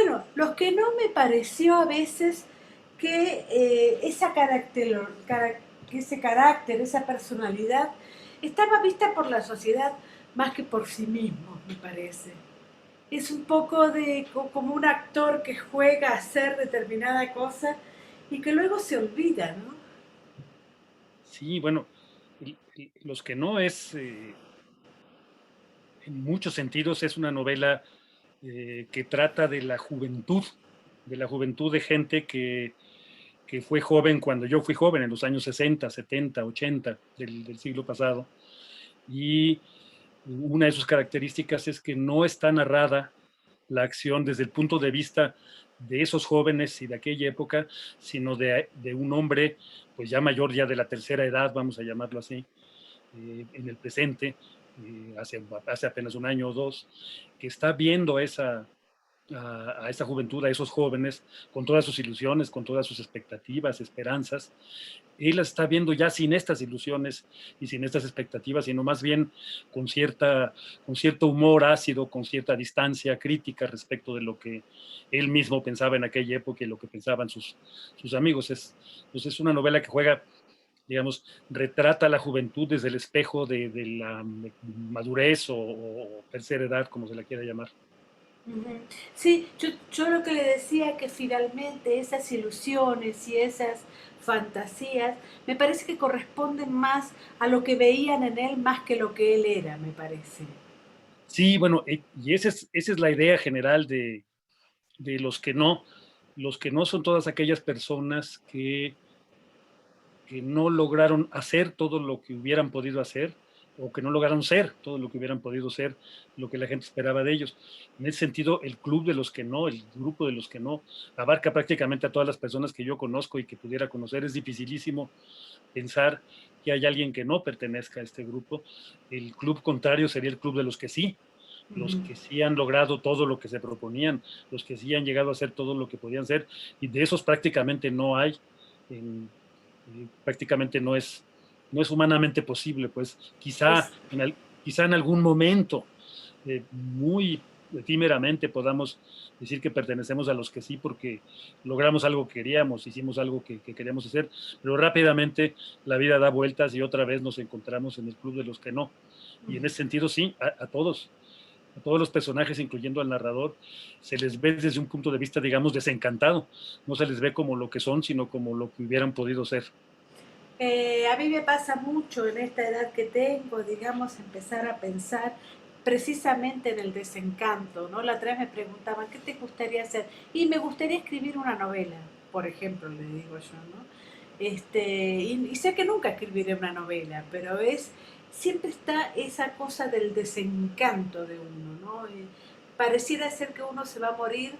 bueno, los que no me pareció a veces que que ese carácter, esa personalidad, estaba vista por la sociedad más que por sí mismo, me parece. Es un poco como un actor que juega a hacer determinada cosa y que luego se olvida, ¿no? Sí, bueno, Los que no es, en muchos sentidos, es una novela que trata de la juventud de gente que fue joven cuando yo fui joven, en los años 60, 70, 80 del siglo pasado. Y una de sus características es que no está narrada la acción desde el punto de vista de esos jóvenes y de aquella época, sino de un hombre pues ya mayor, ya de la tercera edad, vamos a llamarlo así, en el presente, hace apenas un año o dos, que está viendo a esa juventud, a esos jóvenes, con todas sus ilusiones, con todas sus expectativas, esperanzas. Él las está viendo ya sin estas ilusiones y sin estas expectativas, sino más bien con cierto humor ácido, con cierta distancia crítica respecto de lo que él mismo pensaba en aquella época y lo que pensaban sus amigos. Pues es una novela que juega, digamos, retrata la juventud desde el espejo de la madurez o tercera edad, como se la quiera llamar. Ujú. Sí, yo lo que le decía que finalmente esas ilusiones y esas fantasías me parece que corresponden más a lo que veían en él más que lo que él era, me parece. Sí, bueno, y esa es la idea general de los que no son todas aquellas personas que no lograron hacer todo lo que hubieran podido hacer o que no lograron ser todo lo que hubieran podido ser, lo que la gente esperaba de ellos. En ese sentido, el club de los que no, el grupo de los que no, abarca prácticamente a todas las personas que yo conozco y que pudiera conocer. Es dificilísimo pensar que hay alguien que no pertenezca a este grupo. El club contrario sería el club de los Ujú. que sí han logrado todo lo que se proponían, los que sí han llegado a hacer todo lo que podían ser, y de esos prácticamente no hay, en, prácticamente no es humanamente posible, pues Es, quizá en algún momento, muy efímeramente podamos decir que pertenecemos a los que sí porque logramos algo que queríamos, hicimos algo que queríamos hacer, pero rápidamente la vida da vueltas y otra vez nos encontramos en el club de los que no. Y en ese sentido, sí, a todos los personajes, incluyendo al narrador, se les ve desde un punto de vista, digamos, desencantado. No se les ve como lo que son, sino como lo que hubieran podido ser. a mí me pasa mucho en esta edad que tengo, digamos, empezar a pensar precisamente en el desencanto, ¿no? La otra vez me preguntaban, ¿qué te gustaría hacer? Y me gustaría escribir una novela, por ejemplo, le digo yo, ¿no? Y sé que nunca escribiré una novela, pero siempre está esa cosa del desencanto de uno, ¿no? Pareciera ser que uno se va a morir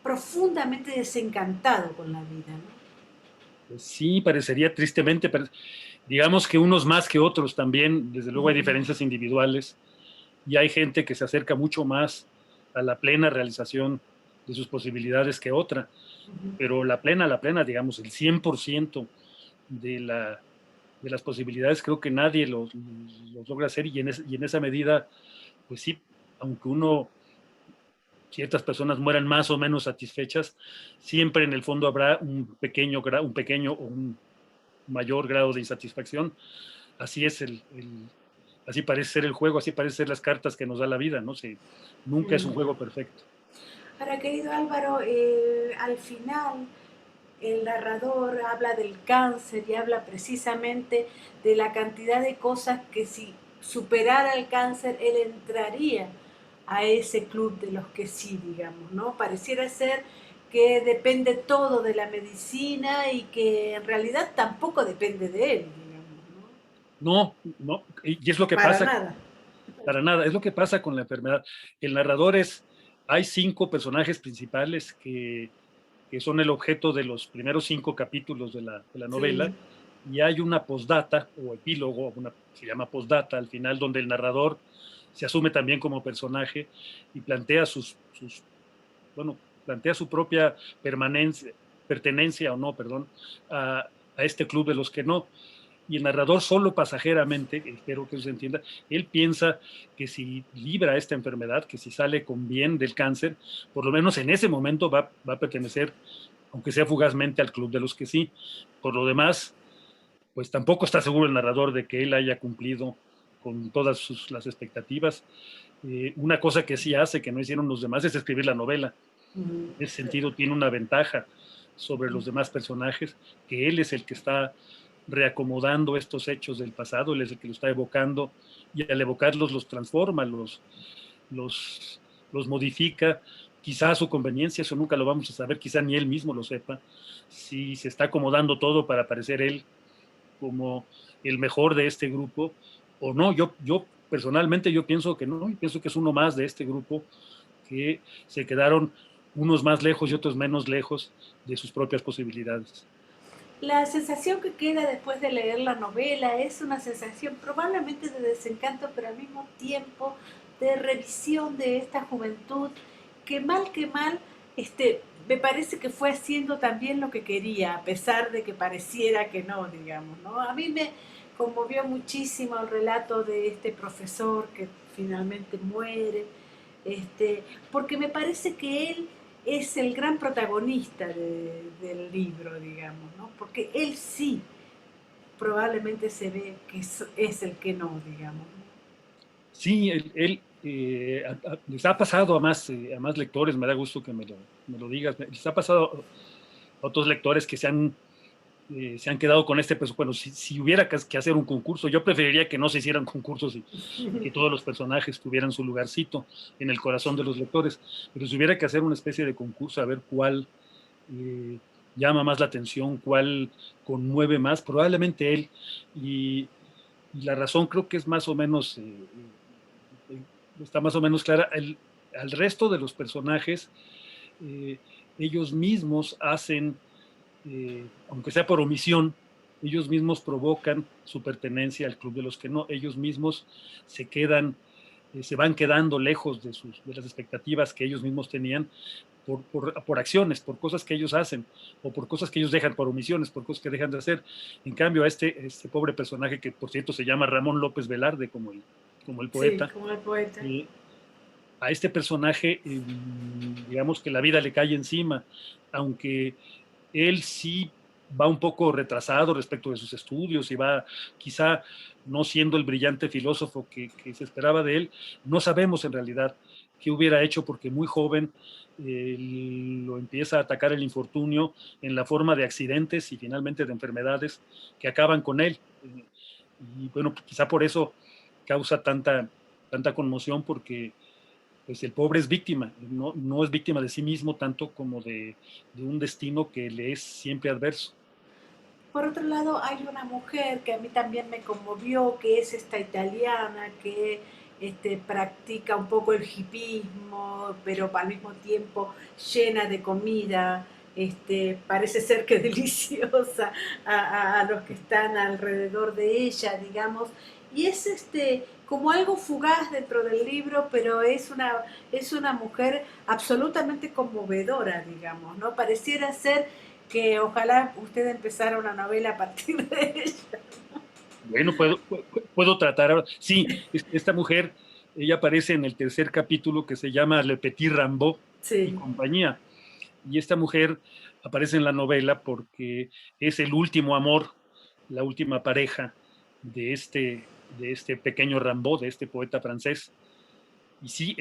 profundamente desencantado con la vida, ¿no? Pues sí, parecería tristemente, pero digamos que unos más que otros también, desde luego hay diferencias individuales y hay gente que se acerca mucho más a la plena realización de sus posibilidades que otra, pero la plena, digamos, el 100% de, de las posibilidades creo que nadie los logra hacer y en esa medida, pues sí, aunque ciertas personas mueran más o menos satisfechas, siempre en el fondo habrá un pequeño o un mayor grado de insatisfacción. Así es así parece ser el juego, así parece ser las cartas que nos da la vida, ¿no? Nunca es un juego perfecto. Ahora, querido Álvaro, al final el narrador habla del cáncer y habla precisamente de la cantidad de cosas que si superara el cáncer, él entraría a ese club de los que sí, digamos, ¿no? Pareciera ser que depende todo de la medicina y que en realidad tampoco depende de él, digamos, No, no, y es lo ¿no? que Para pasa, nada. para nada, es lo que pasa con la enfermedad. El hay 5 personajes principales que son el objeto de los primeros 5 capítulos de la novela, Sí. y hay una postdata o epílogo, se llama postdata al final, donde el narrador se asume también como personaje y plantea bueno, plantea su propia pertenencia o no, perdón, a este club de los que no. y el narrador solo pasajeramente, espero que eso se entienda, él piensa que si libra esta enfermedad, que si sale con bien del cáncer, por lo menos en ese momento va a pertenecer, aunque sea fugazmente, al club de los que sí. Por lo demás, pues tampoco está seguro el narrador de que él haya cumplido con todas las expectativas. Una cosa que sí hace, que no hicieron los demás, es escribir la novela. En ese sentido tiene una ventaja sobre los demás personajes, que él es el que está reacomodando estos hechos del pasado, él es el que lo está evocando, y al evocarlos los transforma, los, los modifica, quizá a su conveniencia, eso nunca lo vamos a saber, quizá ni él mismo lo sepa, si se está acomodando todo para parecer él como el mejor de este grupo, o no. Yo personalmente yo pienso que no, y pienso que es uno más de este grupo, que se quedaron unos más lejos y otros menos lejos de sus propias posibilidades. La sensación que queda después de leer la novela es una sensación probablemente de desencanto, pero al mismo tiempo de revisión de esta juventud que mal, me parece que fue haciendo también lo que quería, a pesar de que pareciera que no, digamos, ¿no? A mí me conmovió muchísimo el relato de este profesor que finalmente muere, porque me parece que él es el gran protagonista del libro, digamos, ¿no? Porque él sí probablemente se ve que es el que no, digamos, ¿no? Sí, les ha pasado a más lectores, me da gusto que me lo digas, les ha pasado a otros lectores que se han quedado con este presupuesto. Bueno, si hubiera que hacer un concurso, yo preferiría que no se hicieran concursos y que todos los personajes tuvieran su lugarcito en el corazón de los lectores, pero si hubiera que hacer una especie de concurso a ver cuál eh, llama más la atención, cuál conmueve más, probablemente él. Y la razón creo que es más o menos, está más o menos clara. Al resto de los personajes, eh, ellos mismos hacen, aunque sea por omisión, ellos mismos provocan su pertenencia al club de los que no, ellos mismos se quedan, se van quedando lejos de las expectativas que ellos mismos tenían por acciones, por cosas que ellos hacen, o por cosas que ellos dejan, por omisiones, por cosas que dejan de hacer. En cambio, a este pobre personaje, que por cierto se llama Ramón López Velarde, como el Sí, poeta, como el poeta. eh, a este personaje, digamos que la vida le cae encima, aunque él sí va un poco retrasado respecto de sus estudios y va quizá no siendo el brillante filósofo que se esperaba de él. No sabemos en realidad qué hubiera hecho, porque muy joven lo empieza a atacar el infortunio en la forma de accidentes y finalmente de enfermedades que acaban con él. Y bueno, quizá por eso causa tanta conmoción, porque pues el pobre es víctima, no es víctima de sí mismo tanto como de un destino que le es siempre adverso. Por otro lado, hay una mujer que a mí también me conmovió, que es esta italiana que practica un poco el hipismo, pero al mismo tiempo llena de comida, parece ser que deliciosa a los que están alrededor de ella, digamos, y es como algo fugaz dentro del libro, pero es una mujer absolutamente conmovedora, digamos, ¿no? Pareciera ser que ojalá usted empezara una novela a partir de ella. Bueno, puedo tratar ahora. Sí, esta mujer, ella aparece en el tercer capítulo, que se llama Le Petit Rimbaud y Sí. compañía. Y esta mujer aparece en la novela porque es el último amor, la última pareja de este pequeño Rimbaud, de este poeta francés. Y sí,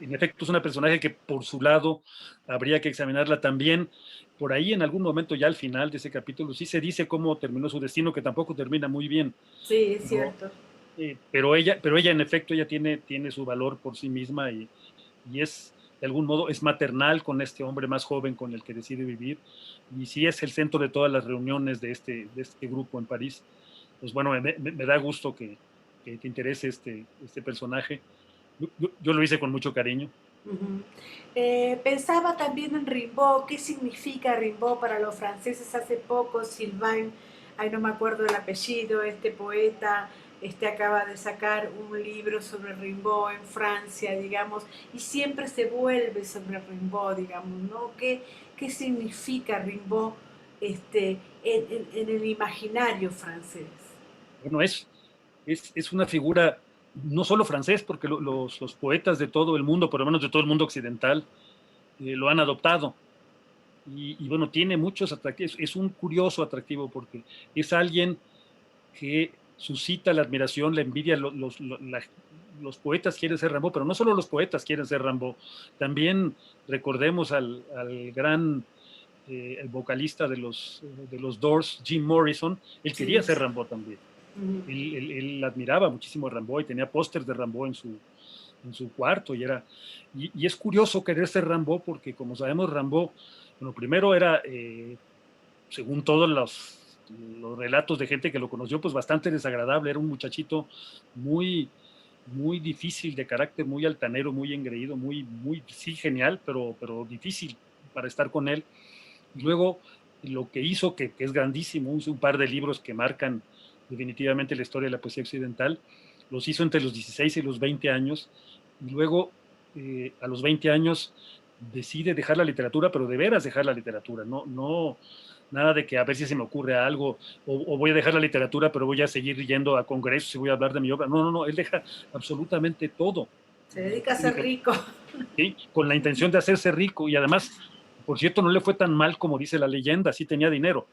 en efecto, es una personaje que por su lado habría que examinarla también. Por ahí, en algún momento, ya al final de ese capítulo, sí se dice cómo terminó su destino, que tampoco termina muy bien. Sí, es Pero, cierto. pero ella, en efecto, ella tiene su valor por sí misma, y es, de algún modo, es maternal con este hombre más joven con el que decide vivir. Y sí es el centro de todas las reuniones de este grupo en París. Pues bueno, me da gusto que te interese este personaje. Yo lo hice con mucho cariño. Ujú. Pensaba también en Rimbaud, ¿qué significa Rimbaud para los franceses? Hace poco Sylvain, ay no me acuerdo el apellido, este poeta, acaba de sacar un libro sobre Rimbaud en Francia, digamos, y siempre se vuelve sobre Rimbaud, digamos, ¿no? ¿Qué significa Rimbaud en el imaginario francés. Bueno, es una figura no solo francés, porque los poetas de todo el mundo, por lo menos de todo el mundo occidental, lo han adoptado. Y bueno, tiene muchos atractivos. Es un curioso atractivo porque es alguien que suscita la admiración, la envidia. Los poetas quieren ser Rimbaud, pero no solo los poetas quieren ser Rimbaud. También recordemos al gran el vocalista de los Doors, Jim Morrison. Él quería Sí. ser Rimbaud también. Ujú. Él admiraba muchísimo a Rimbaud y tenía pósters de Rimbaud en su cuarto. Y es curioso querer ser Rimbaud porque, como sabemos, Rimbaud, bueno, primero era, según todos los relatos de gente que lo conoció, pues bastante desagradable. Era un muchachito muy, muy difícil de carácter, muy altanero, muy engreído, sí, genial, pero difícil para estar con él. Y luego lo que hizo, que es grandísimo, un par de libros que marcan definitivamente la historia de la poesía occidental, los hizo entre los 16 y los 20 años, y luego a los 20 años decide dejar la literatura, pero de veras dejar la literatura, no nada de que a ver si se me ocurre algo, o voy a dejar la literatura, pero voy a seguir yendo a congresos y voy a hablar de mi obra. No, él deja absolutamente todo. Se dedica a ser rico. ¿Sí? Con la intención de hacerse rico, y además, por cierto, no le fue tan mal como dice la leyenda, sí tenía dinero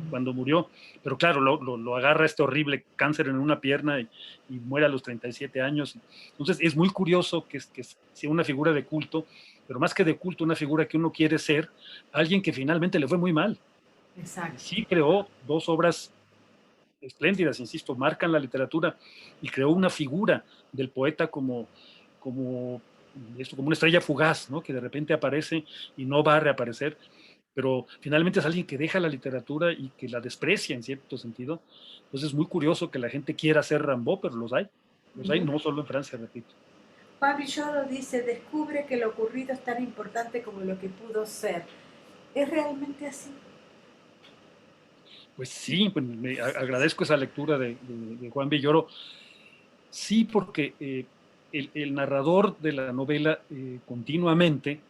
cuando murió, pero claro, lo agarra este horrible cáncer en una pierna y muere a los 37 años. Entonces es muy curioso que sea una figura de culto, pero más que de culto, una figura que uno quiere ser, alguien que finalmente le fue muy mal. Y Exacto. sí creó dos obras espléndidas, insisto, marcan la literatura, y creó una figura del poeta como, como una estrella fugaz, ¿no? Que de repente aparece y no va a reaparecer, pero finalmente es alguien que deja la literatura y que la desprecia en cierto sentido. Entonces es muy curioso que la gente quiera ser Rimbaud, pero los hay no solo en Francia, repito. Juan Villoro dice, descubre que lo ocurrido es tan importante como lo que pudo ser. ¿Es realmente así? Pues sí, pues agradezco esa lectura de Juan Villoro. Sí, porque el narrador de la novela continuamente,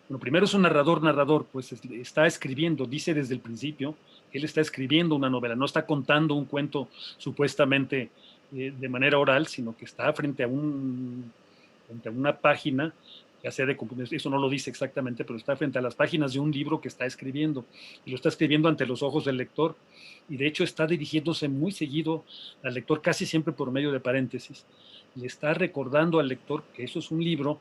bueno, primero es un narrador, pues está escribiendo, dice desde el principio, él está escribiendo una novela, no está contando un cuento supuestamente de manera oral, sino que está frente a una página, ya sea de eso no lo dice exactamente, pero está frente a las páginas de un libro que está escribiendo, y lo está escribiendo ante los ojos del lector, y de hecho está dirigiéndose muy seguido al lector, casi siempre por medio de paréntesis. Le está recordando al lector que eso es un libro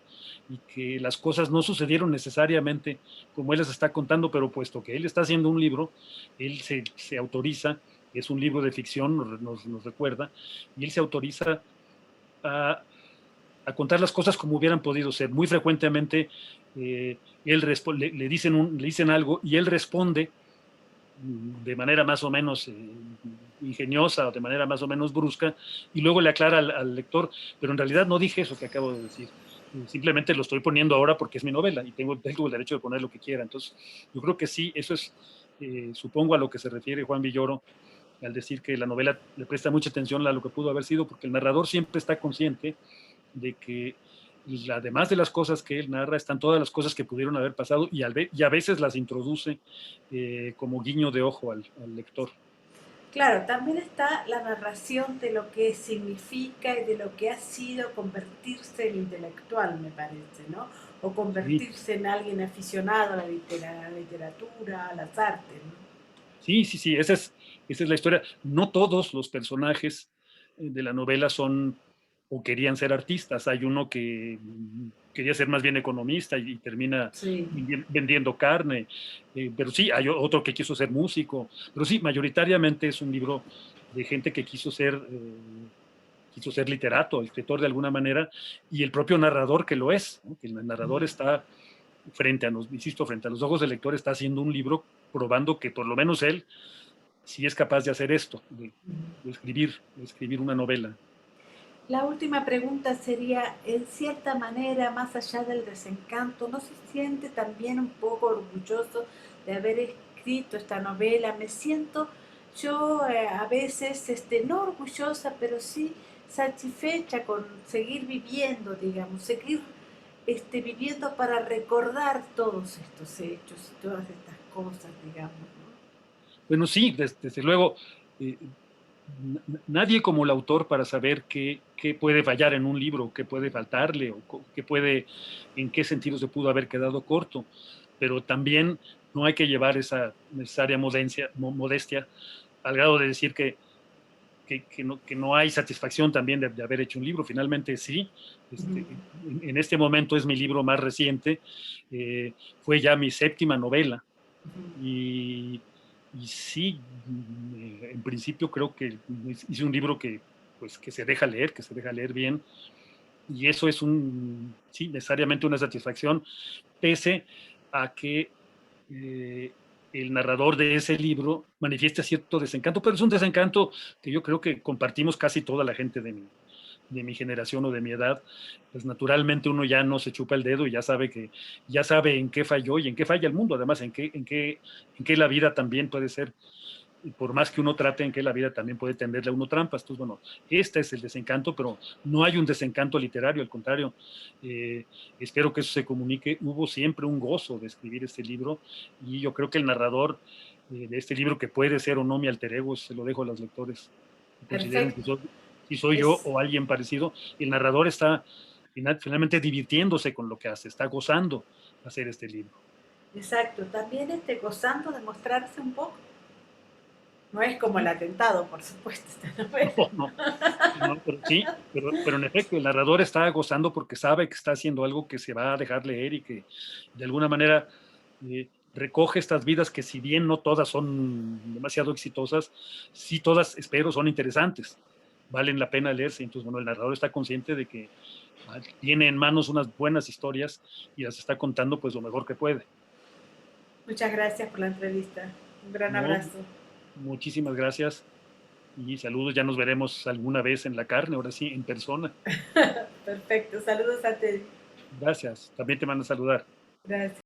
y que las cosas no sucedieron necesariamente como él les está contando, pero puesto que él está haciendo un libro, él se autoriza, es un libro de ficción, nos recuerda, y él se autoriza a contar las cosas como hubieran podido ser. Muy frecuentemente le dicen algo y él responde de manera más o menos ingeniosa o de manera más o menos brusca, y luego le aclara al lector, pero en realidad no dije eso que acabo de decir. Simplemente lo estoy poniendo ahora porque es mi novela y tengo el derecho de poner lo que quiera. Entonces, yo creo que sí, eso es, supongo, a lo que se refiere Juan Villoro al decir que la novela le presta mucha atención a lo que pudo haber sido, porque el narrador siempre está consciente de que además de las cosas que él narra, están todas las cosas que pudieron haber pasado, y a veces las introduce como guiño de ojo al lector. Claro, también está la narración de lo que significa y de lo que ha sido convertirse en intelectual, me parece, ¿no? O Sí, convertirse en alguien aficionado a la literatura, a las artes, ¿no? sí, esa es la historia. No todos los personajes de la novela son o querían ser artistas. Hay uno que quería ser más bien economista y termina Sí. vendiendo carne, pero sí, hay otro que quiso ser músico, pero sí, mayoritariamente es un libro de gente que quiso ser literato, escritor de alguna manera, y el propio narrador que lo es, ¿no? Que el narrador está frente a los ojos del lector, está haciendo un libro probando que por lo menos él sí es capaz de hacer esto, de escribir una novela. La última pregunta sería, en cierta manera, más allá del desencanto, ¿no se siente también un poco orgulloso de haber escrito esta novela? Me siento yo a veces, no orgullosa, pero sí satisfecha con seguir viviendo, digamos, seguir viviendo para recordar todos estos hechos y todas estas cosas, digamos, ¿no? Bueno, sí, desde luego, eh, nadie como el autor para saber qué puede fallar en un libro, qué puede faltarle, o qué puede, en qué sentido se pudo haber quedado corto. Pero también no hay que llevar esa necesaria modestia al grado de decir que no hay satisfacción también de haber hecho un libro. Finalmente sí, en este momento es mi libro más reciente, fue ya mi séptima novela y, y sí, en principio creo que hice un libro pues, que se deja leer, que se deja leer bien, y eso es sí, necesariamente una satisfacción, pese a que el narrador de ese libro manifiesta cierto desencanto, pero es un desencanto que yo creo que compartimos casi toda la gente de mi generación o de mi edad. Pues naturalmente uno ya no se chupa el dedo y ya sabe en qué falló y en qué falla el mundo, además en qué la vida también puede ser, por más que uno trate, en que la vida también puede tenderle a uno trampas. Entonces, bueno, este es el desencanto, pero no hay un desencanto literario, al contrario. Espero que eso se comunique. Hubo siempre un gozo de escribir este libro y yo creo que el narrador de este libro, que puede ser o no mi alter ego, se lo dejo a los lectores que consideren Perfecto. si soy yo Es o alguien parecido. El narrador está finalmente divirtiéndose con lo que hace, está gozando hacer este libro. exacto. También gozando de mostrarse un poco. No es como el atentado, por supuesto, esta novela. No, no, no, pero sí, pero en efecto, el narrador está gozando porque sabe que está haciendo algo que se va a dejar leer y que de alguna manera recoge estas vidas que, si bien no todas son demasiado exitosas, sí todas, espero, son interesantes, valen la pena leerse. Entonces, bueno, el narrador está consciente de que tiene en manos unas buenas historias y las está contando pues lo mejor que puede. Muchas gracias por la entrevista. Un gran No, abrazo. muchísimas gracias y saludos, ya nos veremos alguna vez en la carne, ahora sí, en persona. Perfecto. Saludos a Teddy. Gracias, también te mando a saludar. Gracias.